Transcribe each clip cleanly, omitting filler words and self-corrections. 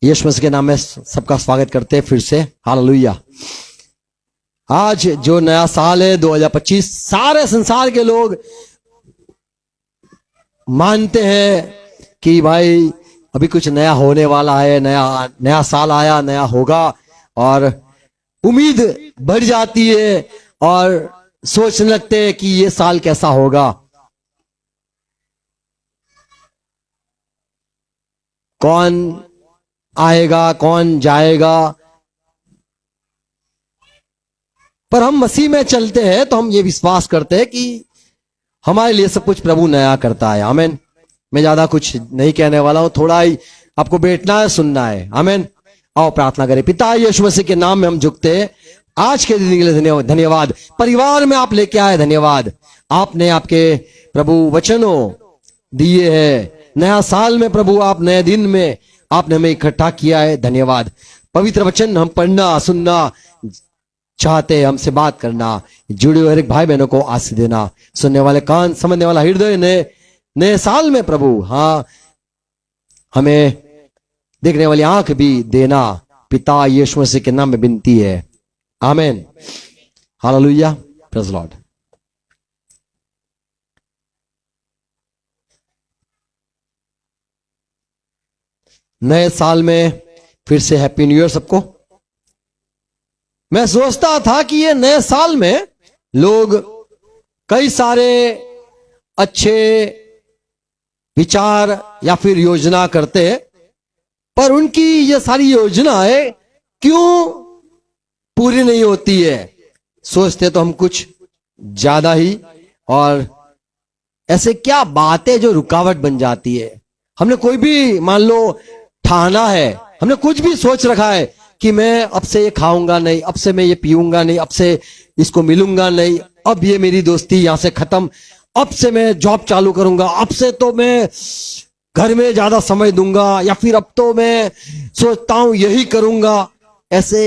यीशु मसीह के नाम में सबका स्वागत करते हैं फिर से। हालेलुया। आज जो नया साल है 2025, सारे संसार के लोग मानते हैं कि भाई अभी कुछ नया होने वाला है, नया साल आया, नया होगा, और उम्मीद बढ़ जाती है और सोचने लगते हैं कि ये साल कैसा होगा, कौन आएगा, कौन जाएगा। पर हम मसीह में चलते हैं तो हम ये विश्वास करते हैं कि हमारे लिए सब कुछ प्रभु नया करता है। आमीन। मैं ज्यादा कुछ नहीं कहने वाला हूं, थोड़ा ही आपको बैठना है, सुनना है। आमीन। आओ प्रार्थना करें। पिता यीशु मसीह के नाम में हम झुकते हैं। आज के दिन के लिए धन्यवाद। परिवार में आप लेके आए, धन्यवाद। आपने आपके प्रभु वचनों दिए हैं। नया साल में प्रभु आप नए दिन में आपने हमें इकट्ठा किया है, धन्यवाद। पवित्र वचन हम पढ़ना सुनना चाहते हैं, हमसे बात करना। जुड़े हुए हर एक भाई बहनों को आशीष देना, सुनने वाले कान, समझने वाला हृदय। नए साल में प्रभु हाँ हमें देखने वाली आंख भी देना। पिता यीशु मसीह के नाम में विनती है, आमीन। हालेलुया। Praise the Lord. नए साल में फिर से हैप्पी न्यू ईयर सबको। मैं सोचता था कि ये नए साल में लोग कई सारे अच्छे विचार या फिर योजना करते हैं, पर उनकी ये सारी योजनाएं क्यों पूरी नहीं होती है। सोचते तो हम कुछ ज्यादा ही, और ऐसे क्या बातें जो रुकावट बन जाती है। हमने कोई भी मान लो ठाना है, हमने कुछ भी सोच रखा है कि मैं अब से ये खाऊंगा नहीं, अब से मैं ये पीऊंगा नहीं, अब से इसको मिलूंगा नहीं, अब ये मेरी दोस्ती यहां से खत्म, अब से मैं जॉब चालू करूंगा, अब से तो मैं घर में ज्यादा समय दूंगा, या फिर अब तो मैं सोचता हूं यही करूंगा। ऐसे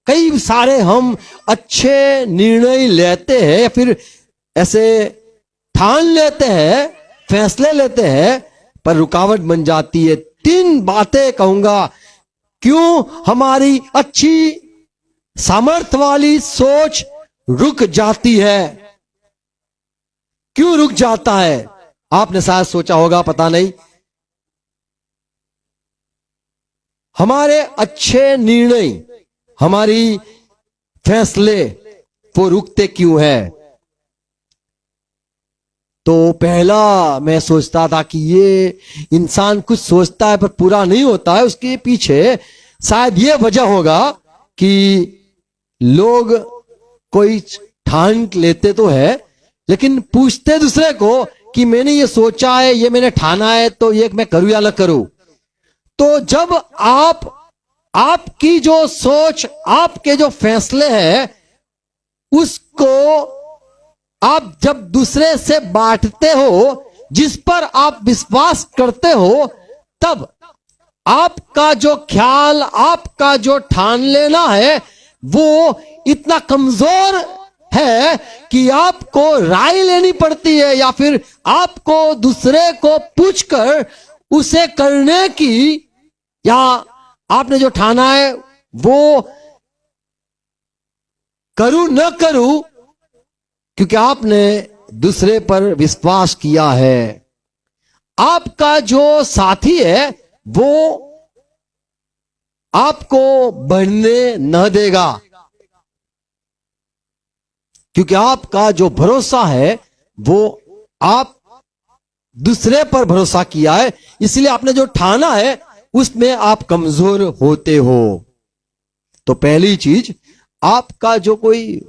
कई सारे हम अच्छे निर्णय लेते हैं, या फिर ऐसे ठान लेते हैं, फैसले लेते हैं, पर रुकावट बन जाती है। 3 बातें कहूंगा क्यों हमारी अच्छी सामर्थ्य वाली सोच रुक जाती है। क्यों रुक जाता है, आपने शायद सोचा होगा, पता नहीं। हमारे अच्छे निर्णय, हमारी फैसले वो रुकते क्यों है। तो पहला मैं सोचता था कि ये इंसान कुछ सोचता है पर पूरा नहीं होता है, उसके पीछे शायद ये वजह होगा कि लोग कोई ठान लेते तो है, लेकिन पूछते दूसरे को कि मैंने ये सोचा है, ये मैंने ठाना है, तो ये मैं करूं या ना करूं। तो जब आपकी जो सोच, आपके जो फैसले हैं, उसको आप जब दूसरे से बांटते हो, जिस पर आप विश्वास करते हो, तब आपका जो ख्याल, आपका जो ठान लेना है, वो इतना कमजोर है कि आपको राय लेनी पड़ती है, या फिर आपको दूसरे को पूछकर उसे करने की, या आपने जो ठाना है वो करूं न करूं, क्योंकि आपने दूसरे पर विश्वास किया है। आपका जो साथी है वो आपको बढ़ने न देगा, क्योंकि आपका जो भरोसा है वो आप दूसरे पर भरोसा किया है, इसलिए आपने जो ठाना है उसमें आप कमजोर होते हो। तो पहली चीज, आपका जो कोई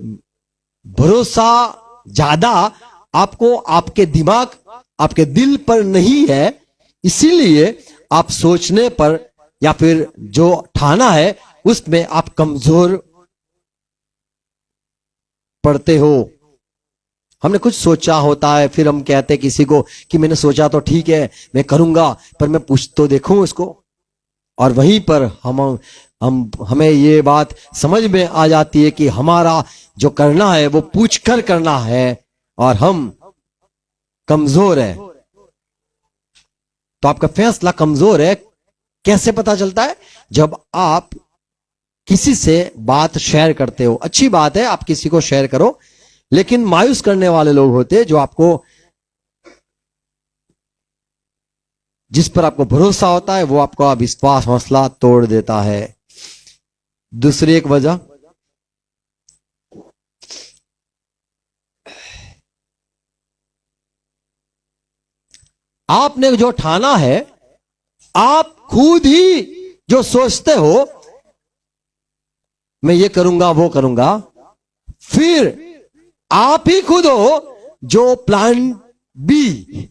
भरोसा ज्यादा आपको आपके दिमाग, आपके दिल पर नहीं है, इसीलिए आप सोचने पर या फिर जो ठाना है उसमें आप कमजोर पड़ते हो। हमने कुछ सोचा होता है, फिर हम कहते हैं किसी को कि मैंने सोचा तो ठीक है, मैं करूंगा, पर मैं पूछ तो देखूं उसको। और वहीं पर हमें ये बात समझ में आ जाती है कि हमारा जो करना है वो पूछकर करना है, और हम कमजोर है। तो आपका फैसला कमजोर है, कैसे पता चलता है? जब आप किसी से बात शेयर करते हो, अच्छी बात है आप किसी को शेयर करो, लेकिन मायूस करने वाले लोग होते हैं जो आपको, जिस पर आपको भरोसा होता है वो आपका विश्वास हौसला तोड़ देता है। दूसरी एक वजह, आपने जो ठाना है, आप खुद ही जो सोचते हो मैं ये करूंगा वो करूंगा, फिर आप ही खुद हो जो प्लान बी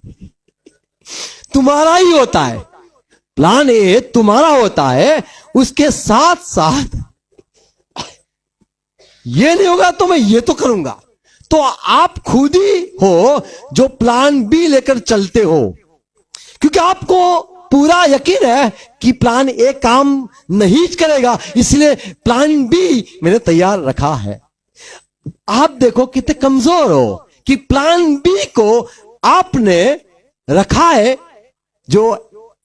तुम्हारा ही होता है, प्लान ए तुम्हारा होता है, उसके साथ साथ ये नहीं होगा तो मैं ये तो करूंगा। तो आप खुद ही हो जो प्लान बी लेकर चलते हो, क्योंकि आपको पूरा यकीन है कि प्लान ए काम नहीं करेगा, इसलिए प्लान बी मैंने तैयार रखा है। आप देखो कितने कमजोर हो कि प्लान बी को आपने रखा है, जो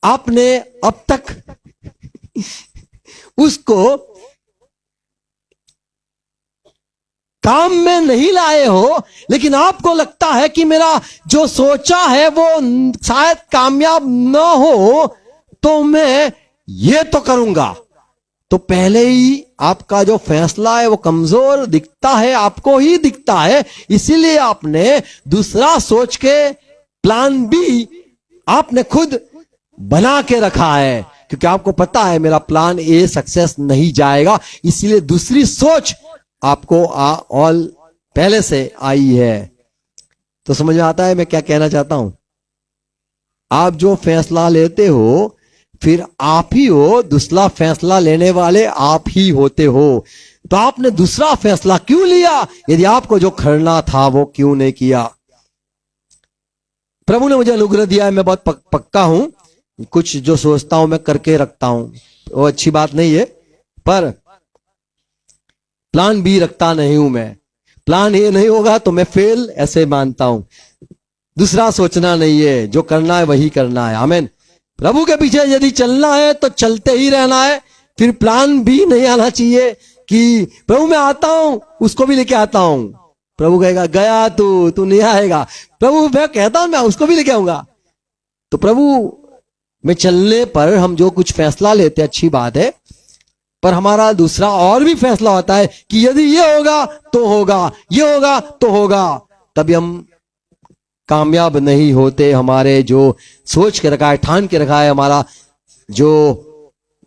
आपने अब तक उसको काम में नहीं लाए हो, लेकिन आपको लगता है कि मेरा जो सोचा है वो शायद कामयाब ना हो, तो मैं ये तो करूंगा। तो पहले ही आपका जो फैसला है वो कमजोर दिखता है, आपको ही दिखता है, इसीलिए आपने दूसरा सोच के प्लान बी आपने खुद बना के रखा है, क्योंकि आपको पता है मेरा प्लान ए सक्सेस नहीं जाएगा, इसलिए दूसरी सोच आपको ऑल पहले से आई है। तो समझ में आता है मैं क्या कहना चाहता हूं? आप जो फैसला लेते हो फिर आप ही हो, दूसरा फैसला लेने वाले आप ही होते हो। तो आपने दूसरा फैसला क्यों लिया यदि आपको जो करना था वो क्यों नहीं किया? प्रभु ने मुझे अनुग्रह दिया है, मैं बहुत पक्का हूं, कुछ जो सोचता हूं मैं करके रखता हूं, वो अच्छी बात नहीं है, पर प्लान बी रखता नहीं हूं मैं। प्लान ए नहीं होगा तो मैं फेल ऐसे मानता हूं। दूसरा सोचना नहीं है, जो करना है वही करना है। आमीन। प्रभु के पीछे यदि चलना है तो चलते ही रहना है, फिर प्लान बी नहीं आना चाहिए कि प्रभु मैं आता हूं उसको भी लेके आता हूं। प्रभु कहेगा गया तू नहीं आएगा, प्रभु मैं कहता हूं मैं उसको भी लेके आऊंगा। तो प्रभु में चलने पर हम जो कुछ फैसला लेते हैं अच्छी बात है, पर हमारा दूसरा और भी फैसला होता है कि यदि ये होगा तो होगा, ये होगा तो होगा, तभी हम कामयाब नहीं होते। हमारे जो सोच के रखा है, ठान के रखा है, हमारा जो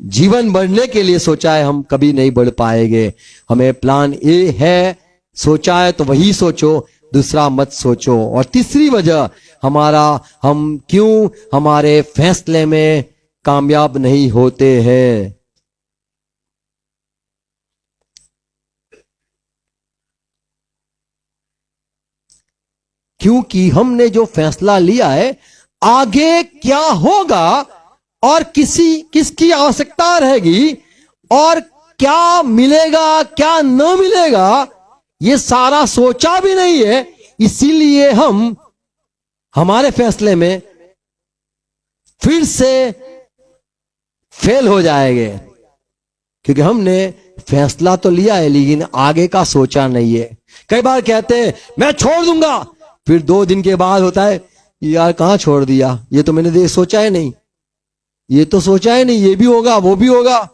जीवन बढ़ने के लिए सोचा है, हम कभी नहीं बढ़ पाएंगे। हमें प्लान ए है, सोचा है तो वही सोचो, दूसरा मत सोचो। और तीसरी वजह हम क्यों हमारे फैसले में कामयाब नहीं होते हैं, क्योंकि हमने जो फैसला लिया है आगे क्या होगा और किसकी आवश्यकता रहेगी और क्या मिलेगा क्या न मिलेगा, ये सारा सोचा भी नहीं है। इसीलिए हम हमारे फैसले में फिर से फेल हो जाएंगे, क्योंकि हमने फैसला तो लिया है लेकिन आगे का सोचा नहीं है। कई बार कहते हैं मैं छोड़ दूंगा, फिर 2 दिन के बाद होता है यार कहां छोड़ दिया, ये तो मैंने सोचा है नहीं, ये तो सोचा है नहीं, ये भी होगा वो भी होगा।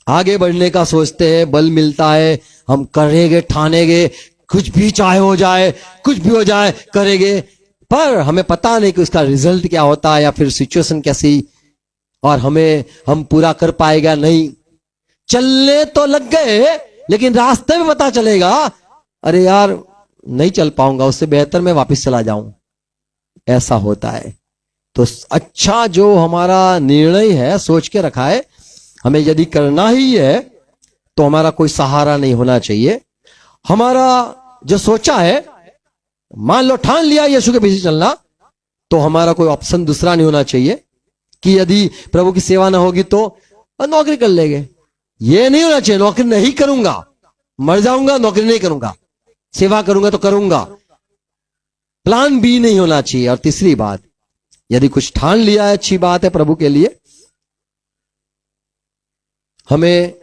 आगे बढ़ने का सोचते हैं, बल मिलता है, हम करेंगे ठानेंगे, कुछ भी चाहे हो जाए, कुछ भी हो जाए करेंगे, पर हमें पता नहीं कि उसका रिजल्ट क्या होता है या फिर सिचुएशन कैसी, और हम पूरा कर पाएगा नहीं। चलने तो लग गए लेकिन रास्ते में पता चलेगा अरे यार नहीं चल पाऊंगा, उससे बेहतर मैं वापस चला जाऊं, ऐसा होता है। तो अच्छा जो हमारा निर्णय है, सोच के रखा है, हमें यदि करना ही है तो हमारा कोई सहारा नहीं होना चाहिए। हमारा जो सोचा है, मान लो ठान लिया यीशु के पीछे चलना, तो हमारा कोई ऑप्शन दूसरा नहीं होना चाहिए कि यदि प्रभु की सेवा ना होगी तो नौकरी कर लेंगे। ये नहीं होना चाहिए, नौकरी नहीं करूंगा, मर जाऊंगा नौकरी नहीं करूंगा, सेवा करूंगा तो करूंगा। प्लान बी नहीं होना चाहिए। और तीसरी बात, यदि कुछ ठान लिया है अच्छी बात है प्रभु के लिए। हमें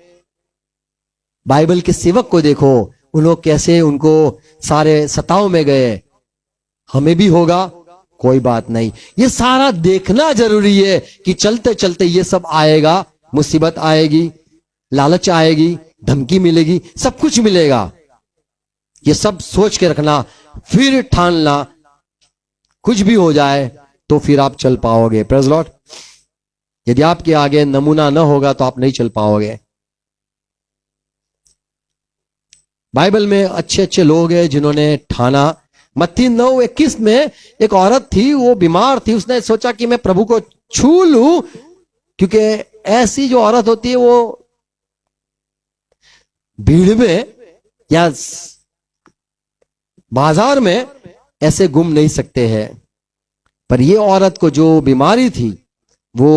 बाइबल के सेवक को देखो, उन लोग कैसे उनको सारे सताव में गए, हमें भी होगा, कोई बात नहीं। ये सारा देखना जरूरी है कि चलते चलते ये सब आएगा, मुसीबत आएगी, लालच आएगी, धमकी मिलेगी, सब कुछ मिलेगा। ये सब सोच के रखना, फिर ठानना, कुछ भी हो जाए तो फिर आप चल पाओगे। Praise Lord. यदि आपके आगे नमूना न होगा तो आप नहीं चल पाओगे। बाइबल में अच्छे अच्छे लोग हैं जिन्होंने ठाना। मत्ती 9:21 में एक औरत थी, वो बीमार थी, उसने सोचा कि मैं प्रभु को छू लूं, क्योंकि ऐसी जो औरत होती है वो भीड़ में या बाजार में ऐसे घूम नहीं सकते हैं। पर ये औरत को जो बीमारी थी, वो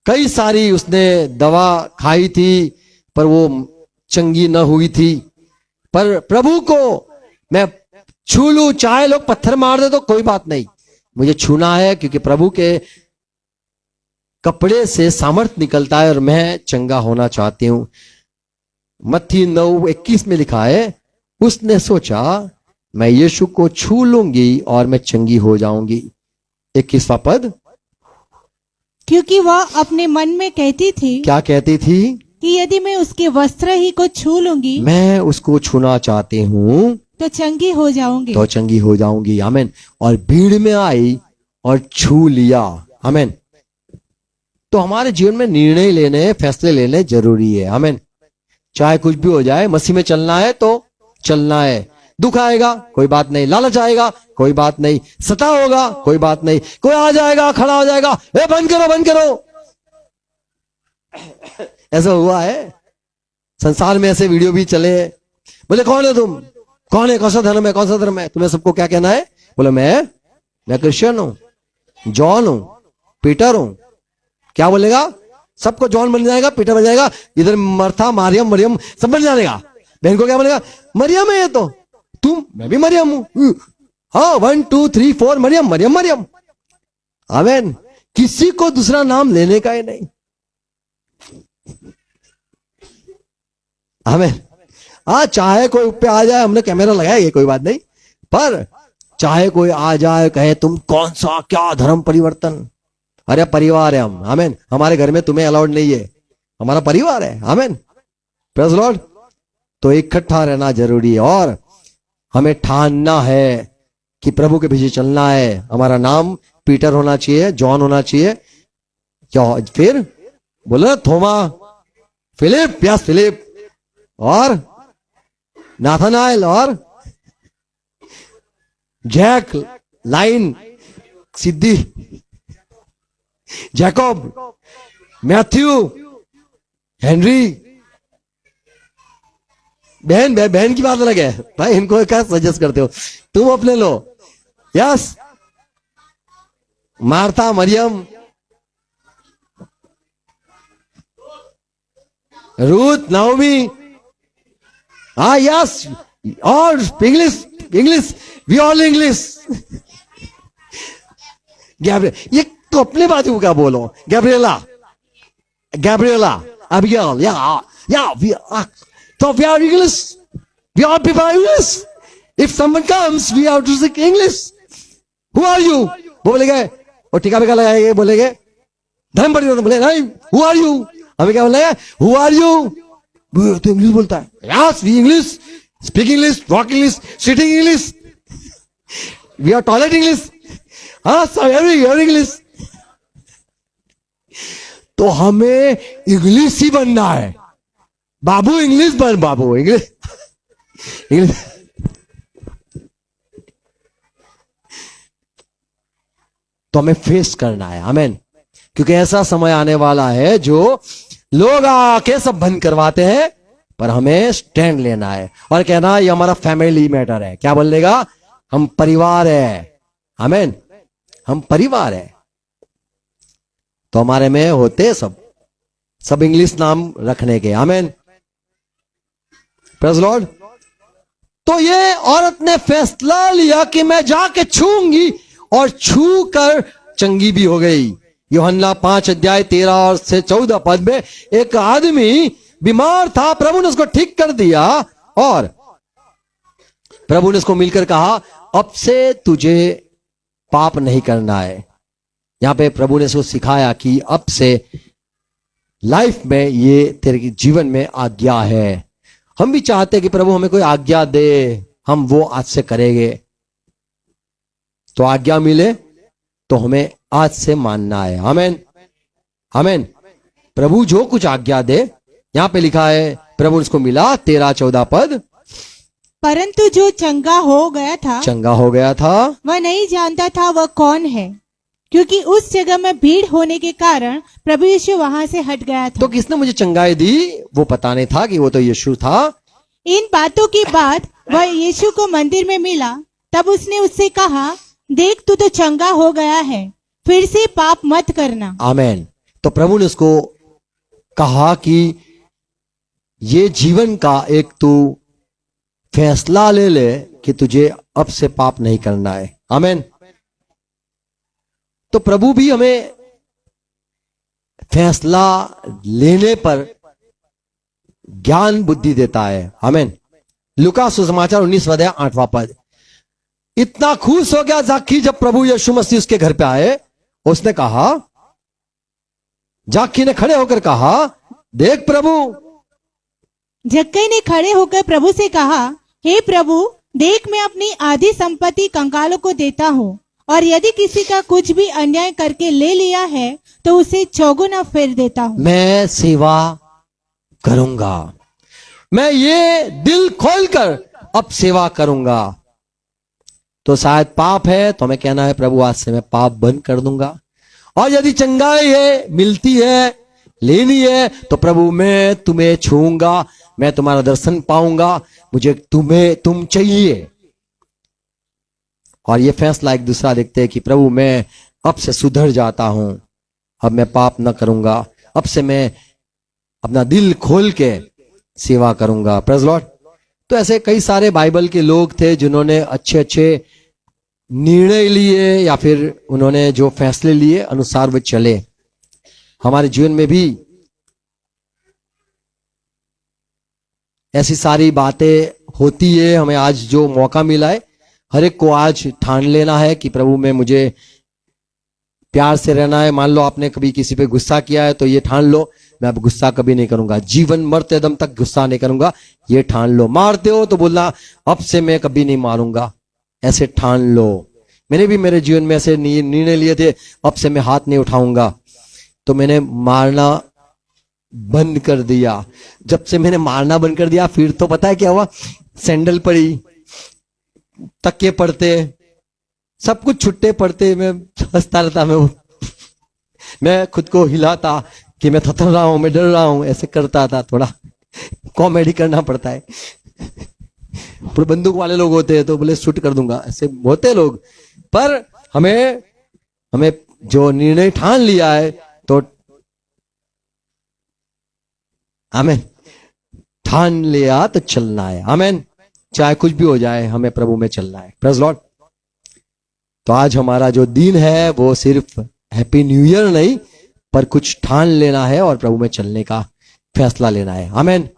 कई सारी उसने दवा खाई थी पर वो चंगी न हुई थी। पर प्रभु को मैं छू लूं, चाहे लोग पत्थर मार दे तो कोई बात नहीं, मुझे छूना है, क्योंकि प्रभु के कपड़े से सामर्थ निकलता है और मैं चंगा होना चाहती हूं। मत्ती 9:21 में लिखा है, उसने सोचा मैं यीशु को छू लूंगी और मैं चंगी हो जाऊंगी। 21वां पद, क्योंकि वह अपने मन में कहती थी क्या कहती थी? कि यदि मैं उसके वस्त्र ही को छू लूंगी, मैं उसको छूना चाहती हूं तो चंगी हो जाऊंगी। तो चंगी हो जाऊंगी। आमीन। और भीड़ में आई और छू लिया। आमीन। तो हमारे जीवन में निर्णय लेने, फैसले लेने जरूरी है। आमीन। चाहे कुछ भी हो जाए, मसीह में चलना है तो चलना है। दुख आएगा कोई बात नहीं, लालच आएगा कोई बात नहीं, सता होगा कोई बात नहीं, कोई आ जाएगा खड़ा हो जाएगा, ए बंद करो बंद करो। ऐसा हुआ है संसार में, ऐसे वीडियो भी चले। बोले कौन है तुम, कौन है, कौन सा धर्म है, कौन सा धर्म है, तुम्हें सबको क्या कहना है? बोले मैं क्रिश्चियन हूं, जॉन हूं, पीटर हूं। क्या बोलेगा? सबको जॉन बन जाएगा, पीटर बन जाएगा, इधर मर्था, मरियम सब बन जाएगा। बहन को क्या बोलेगा? मरियम है ये तो, तुम, मैं भी मरियम हूं। हाँ 1 2 3 4 मरियम। आमीन। किसी को दूसरा नाम लेने का ही नहीं। आमीन। हाँ, चाहे कोई ऊपर आ जाए, हमने कैमरा लगाया कोई बात नहीं, पर चाहे कोई आ जाए कहे तुम कौन सा क्या धर्म परिवर्तन, अरे परिवार है हम। आमीन। हमारे घर में तुम्हें अलाउड नहीं है, हमारा परिवार है। आमीन। Praise Lord. तो इकट्ठा रहना जरूरी है और हमें ठानना है कि प्रभु के पीछे चलना है। हमारा नाम पीटर होना चाहिए, जॉन होना चाहिए, क्या फिर बोलो थोमा, फिलिप, यस फिलिप, और नाथानाएल, और जैक, लाइन, सिद्धि, जैकब, मैथ्यू, हेनरी। बहन की बात अलग है भाई, इनको क्या सजेस्ट करते हो तुम, अपने लो। Yes, Martha, Mariam, Ruth, Naomi. हाँ यस, और English, we all English. Gabriel, ये तो अपने बात को क्या बोलो, गैब्रिएला, अबिगेल, या so we are English. We all people are English. If someone comes, we have to speak English. Who are you? वो बोलेंगे, और टीका बिका लगाएंगे, बोलेंगे धर्म परिवर्तन, बोले नहीं, Who are you? हमें क्या बोलेंगे? Who are you? तो इंग्लिश बोलता है। Yes, we English, speak English, walk English, sitting English. We are toilet English. हाँ, सब every English. तो हमें इंग्लिश ही बनना है। बाबू इंग्लिश बन, बाबू इंग्लिश। तो हमें फेस करना है। आमीन। क्योंकि ऐसा समय आने वाला है जो लोग आके सब बंद करवाते हैं, पर हमें स्टैंड लेना है और कहना ये हमारा फैमिली मैटर है। क्या बोलेगा? हम परिवार है। आमीन। हम परिवार है। तो हमारे में होते सब इंग्लिश नाम रखने के। आमीन। Praise Lord. तो ये औरत ने फैसला लिया कि मैं जाके छूंगी और छू कर चंगी भी हो गई। यूहन्ना 5:13-14 में एक आदमी बीमार था, प्रभु ने उसको ठीक कर दिया और प्रभु ने उसको मिलकर कहा अब से तुझे पाप नहीं करना है। यहां पे प्रभु ने उसको सिखाया कि अब से लाइफ में ये तेरे जीवन में आज्ञा है। हम भी चाहते हैं कि प्रभु हमें कोई आज्ञा दे, हम वो आज से करेंगे। तो आज्ञा मिले तो हमें आज से मानना है। आमीन आमीन। प्रभु जो कुछ आज्ञा दे, यहां पे लिखा है प्रभु ने उसको मिला 13-14 परंतु जो चंगा हो गया था वह नहीं जानता था वह कौन है, क्योंकि उस जगह में भीड़ होने के कारण प्रभु यीशु वहां से हट गया था। तो किसने मुझे चंगाई दी वो पता नहीं था कि वो तो यीशु था। इन बातों के बाद वह यीशु को मंदिर में मिला, तब उसने उससे कहा देख तू तो चंगा हो गया है, फिर से पाप मत करना। आमीन। तो प्रभु ने उसको कहा कि ये जीवन का एक तू फैसला ले ले कि तुझे अब से पाप नहीं करना है। आमीन। तो प्रभु भी हमें फैसला लेने पर ज्ञान बुद्धि देता है। आमीन। लूका सुसमाचार 19:8 इतना खुश हो गया जाकी जब प्रभु यीशु मसीह उसके घर पे आए। उसने कहा, जाकी ने खड़े होकर कहा देख प्रभु। जक्कई ने खड़े होकर प्रभु से कहा हे प्रभु, देख मैं अपनी आधी संपत्ति कंगालों को देता हूँ, और यदि किसी का कुछ भी अन्याय करके ले लिया है तो उसे चौगुना फेर देता हूँ। मैं सेवा करूंगा, मैं ये दिल खोलकर अब सेवा करूंगा। तो शायद पाप है तो हमें कहना है प्रभु आज से मैं पाप बंद कर दूंगा। और यदि चंगाई है, मिलती है, लेनी है, तो प्रभु मैं तुम्हें छूऊंगा, मैं तुम्हारा दर्शन पाऊंगा, मुझे तुम चाहिए। और ये फैसला एक दूसरा देखते हैं कि प्रभु मैं अब से सुधर जाता हूं, अब मैं पाप न करूंगा, अब से मैं अपना दिल खोल के सेवा करूंगा। Praise Lord. तो ऐसे कई सारे बाइबल के लोग थे जिन्होंने अच्छे अच्छे निर्णय लिए या फिर उन्होंने जो फैसले लिए अनुसार वे चले। हमारे जीवन में भी ऐसी सारी बातें होती है। हमें आज जो मौका मिला है, हर एक को आज ठान लेना है कि प्रभु में मुझे प्यार से रहना है। मान लो आपने कभी किसी पे गुस्सा किया है तो ये ठान लो मैं अब गुस्सा कभी नहीं करूंगा, जीवन मरते दम तक गुस्सा नहीं करूंगा, ये ठान लो। मारते हो तो बोलना अब से मैं कभी नहीं मारूंगा, ऐसे ठान लो। मैंने भी मेरे जीवन में ऐसे निर्णय लिए थे, अब से मैं हाथ नहीं उठाऊंगा, तो मैंने मारना बंद कर दिया। जब से मैंने मारना बंद कर दिया फिर तो पता है क्या हुआ, सैंडल पड़ी, तकिए पड़ते, सब कुछ छुट्टे पड़ते, मैं हंसता रहता, मैं खुद को हिलाता कि मैं थथर रहा हूं, मैं डर रहा हूं, ऐसे करता था। थोड़ा कॉमेडी करना पड़ता है। पर बंदूक वाले लोग होते हैं तो बोले शूट कर दूंगा, ऐसे होते लोग। पर हमें जो निर्णय ठान लिया है तो आमीन, ठान लिया तो चलना है। आमीन। चाहे कुछ भी हो जाए हमें प्रभु में चलना है। Praise Lord. तो आज हमारा जो दिन है वो सिर्फ हैप्पी न्यू ईयर नहीं, पर कुछ ठान लेना है और प्रभु में चलने का फैसला लेना है। आमीन।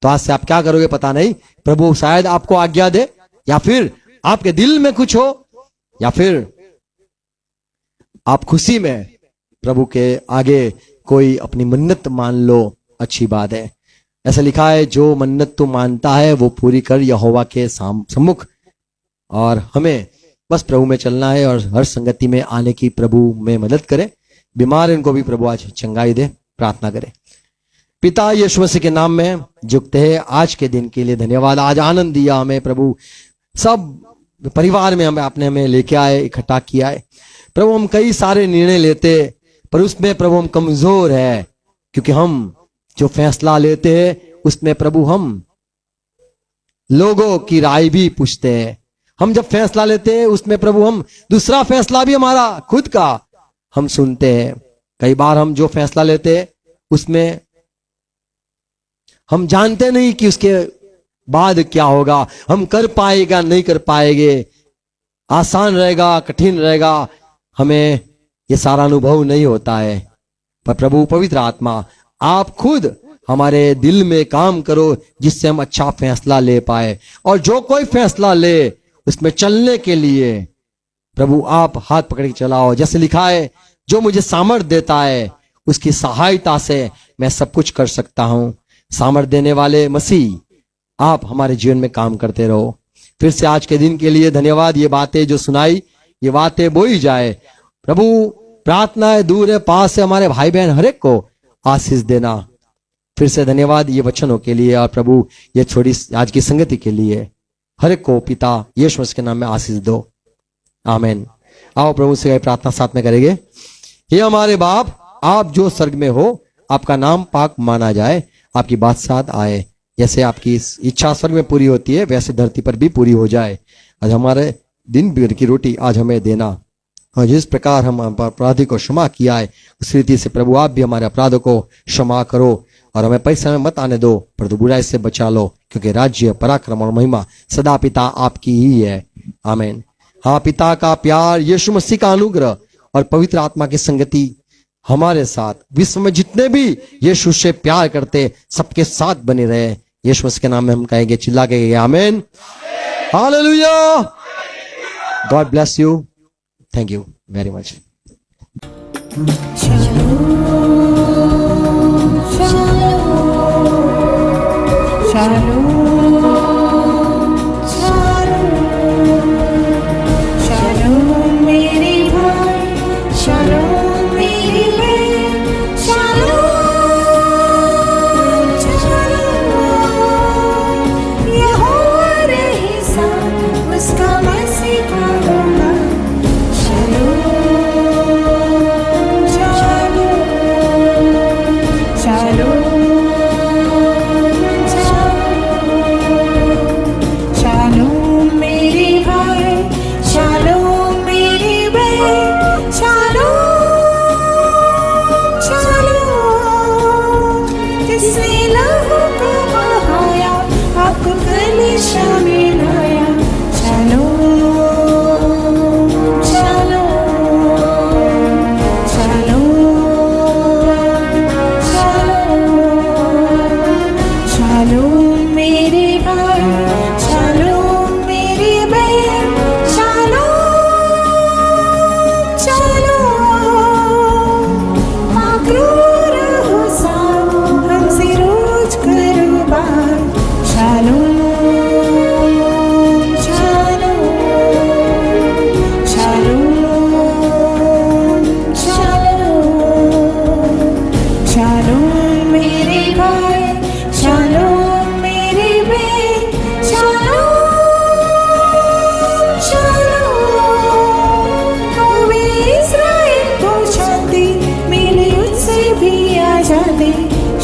तो आज से आप क्या करोगे पता नहीं, प्रभु शायद आपको आज्ञा दे, या फिर आपके दिल में कुछ हो, या फिर आप खुशी में प्रभु के आगे कोई अपनी मन्नत मान लो, अच्छी बात है। ऐसा लिखा है जो मन्नत तू मानता है वो पूरी कर यहोवा के सम्मुख। और हमें बस प्रभु में चलना है और हर संगति में आने की प्रभु में मदद करे। बीमार इनको भी प्रभु आज चंगाई दे। प्रार्थना करें। पिता यीशु मसीह के नाम में झुकते हैं आज के दिन के लिए धन्यवाद। आज आनंद दिया हमें प्रभु, सब परिवार में हमें लेके आए, इकट्ठा किया है प्रभु। हम कई सारे निर्णय लेते पर उसमें प्रभु हम कमजोर है, क्योंकि हम जो फैसला लेते हैं उसमें प्रभु हम लोगों की राय भी पूछते हैं। हम जब फैसला लेते हैं उसमें प्रभु हम दूसरा फैसला भी हमारा खुद का हम सुनते हैं। कई बार हम जो फैसला लेते हैं उसमें हम जानते नहीं कि उसके बाद क्या होगा, हम कर पाएगा नहीं कर पाएंगे, आसान रहेगा, कठिन रहेगा, हमें ये सारा अनुभव नहीं होता है। पर प्रभु पवित्र आत्मा, आप खुद हमारे दिल में काम करो जिससे हम अच्छा फैसला ले पाए, और जो कोई फैसला ले उसमें चलने के लिए प्रभु आप हाथ पकड़ के चलाओ। जैसे लिखा है, जो मुझे सामर्थ देता है उसकी सहायता से मैं सब कुछ कर सकता हूं। सामर्थ देने वाले मसीह, आप हमारे जीवन में काम करते रहो। फिर से आज के दिन के लिए धन्यवाद। ये बातें जो सुनाई, ये बातें बोई जाए प्रभु। प्रार्थना है, दूर है पास है, हमारे भाई बहन हर एक को आशीष देना। फिर से धन्यवाद ये वचनों के लिए, और प्रभु ये छोटी आज की संगति के लिए हर एक को पिता यीशु मसीह के नाम में आशीष दो, आमीन। आओ प्रभु से प्रार्थना साथ में करेंगे। हे हमारे बाप, आप जो स्वर्ग में हो, आपका नाम पाक माना जाए, आपकी बादशाहत आए। जैसे आपकी इच्छा स्वर्ग में पूरी होती है, वैसे धरती पर भी पूरी हो जाए। आज हमारे दिन भर की रोटी आज हमें देना, और जिस प्रकार हम अपराधी को क्षमा किया है उस रीति से प्रभु आप भी हमारे अपराधों को क्षमा करो, और हमें परीक्षा में मत आने दो, परंतु बुराई से बचा लो, क्योंकि राज्य, पराक्रम और महिमा सदा पिता आपकी ही है, आमीन। हाँ, पिता का प्यार, यीशु मसीह का अनुग्रह और पवित्र आत्मा की संगति हमारे साथ, विश्व में जितने भी यीशु से प्यार करते सबके साथ बने रहे। यीशु मसीह के नाम में हम कहेंगे, चिल्ला के आमीन, hallelujah. God bless you, thank you very much.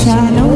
Shalom.